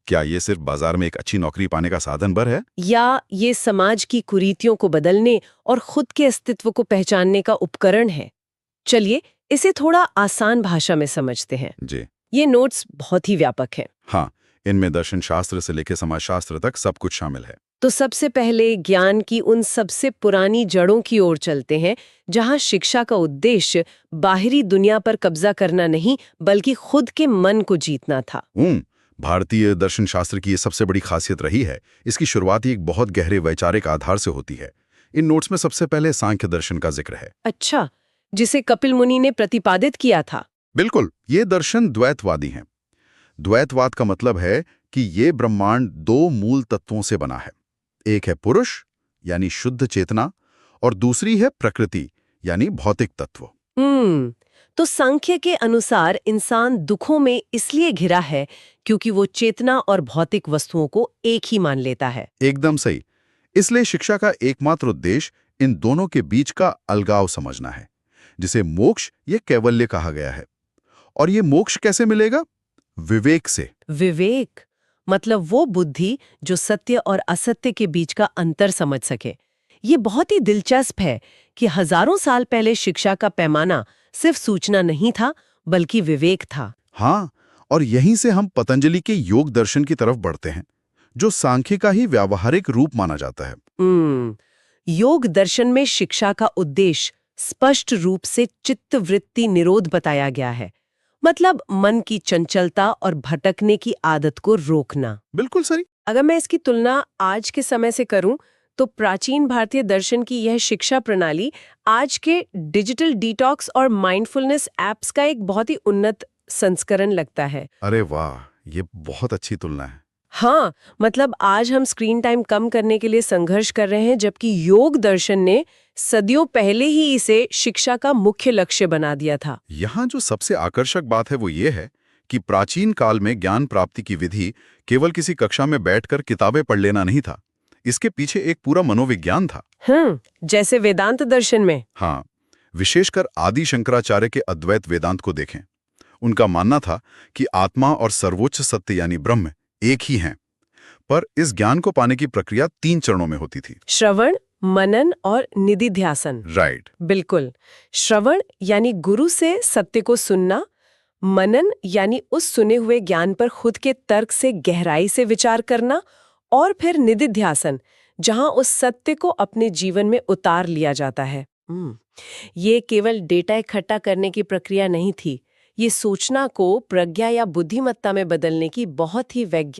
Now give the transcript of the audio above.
क्या ये सिर्फ बाजार में एक अच्छी नौकरी पाने का साधन भर है? या ये समाज की कुरीतियों को बदलने और खुद के अस्तित्व को पहचानने का उपकरण है? चलिए इसे थोड़ा आसान भाषा में समझते हैं। जी ये नोट्स बहुत ही व्यापक हैं। हाँ, इनमें दर्शन शास्त्र से लेकर समाजशास्त्र तक सब कुछ शामिल है। तो सबसे पहले ज्ञान की उन सबसे पुरानी जड़ों की ओर चलते हैं, जहां शिक्षा का उद्देश्य बाहरी दुनिया पर कब्जा करना नहीं बल्कि खुद के मन को जीतना था। भारतीय दर्शन शास्त्र की ये सबसे बड़ी खासियत रही है। इसकी शुरुआत ही एक बहुत गहरे वैचारिक आधार से होती है। इन नोट्स में सबसे पहले सांख्य दर्शन का जिक्र है। अच्छा, जिसे कपिल मुनि ने प्रतिपादित किया था। बिल्कुल, ये दर्शन द्वैतवादी हैं। द्वैतवाद का मतलब है कि ये ब्रह्मांड दो मूल तत्वों से बना है। एक है पुरुष यानी शुद्ध चेतना और दूसरी है प्रकृति यानी भौतिक तत्व। तो सांख्य के अनुसार इंसान दुखों में इसलिए घिरा है क्योंकि वो चेतना और भौतिक वस्तुओं को एक ही मान लेता है। एकदम सही। इसलिए शिक्षा का एकमात्र उद्देश्य इन दोनों के बीच का अलगाव समझना है, जिसे मोक्ष या कैवल्य कहा गया है। और ये मोक्ष कैसे मिलेगा? विवेक से। विवेक मतलब वो बुद्धि जो सत्य और असत्य के बीच का अंतर समझ सके। ये बहुत ही दिलचस्प है कि हजारों साल पहले शिक्षा का पैमाना सिर्फ सूचना नहीं था बल्कि विवेक था। हाँ, और यहीं से हम पतंजलि के योग दर्शन की तरफ बढ़ते हैं, जो सांख्य का ही व्यावहारिक रूप माना जाता है। योग दर्शन में शिक्षा का उद्देश्य स्पष्ट रूप से चित्त वृत्ति निरोध बताया गया है। मतलब मन की चंचलता और भटकने की आदत को रोकना। बिल्कुल सही। अगर मैं इसकी तुलना आज के समय से करूं, तो प्राचीन भारतीय दर्शन की यह शिक्षा प्रणाली आज के डिजिटल डिटॉक्स और माइंडफुलनेस एप्स का एक बहुत ही उन्नत संस्करण लगता है। अरे वाह, ये बहुत अच्छी तुलना है। हाँ, मतलब आज हम स्क्रीन टाइम कम करने के लिए संघर्ष कर रहे हैं, जबकि योग दर्शन ने सदियों पहले ही इसे शिक्षा का मुख्य लक्ष्य बना दिया था। यहाँ जो सबसे आकर्षक बात है वो ये है कि प्राचीन काल में ज्ञान प्राप्ति की विधि केवल किसी कक्षा में बैठकर किताबें पढ़ लेना नहीं था। इसके पीछे एक पूरा मनोविज्ञान था। जैसे वेदांत दर्शन में। हाँ, विशेषकर आदि शंकराचार्य के अद्वैत वेदांत को देखें। उनका मानना था कि आत्मा और सर्वोच्च सत्य यानी ब्रह्म एक ही हैं। पर इस ज्ञान को पाने की प्रक्रिया 3 चरणों में होती थी। श्रवण, मनन और निधिध्यासन। राइट। बिल्कुल। श्रवण यानी गुरु से सत्य को सुनना, मनन यानी उस सुने हुए ज्ञान पर खुद के तर्क से गहराई से विचार करना, और फिर निधिध्यासन, जहां उस सत्य को अपने जीवन में उतार लिया जाता है। ये केवल डेटा इकट्ठा करने की प्रक्रिया नहीं थी, ये सोचना को प्रज्ञा या बुद्धिमत्ता में बदलने की बहुत ही वैज्ञानिक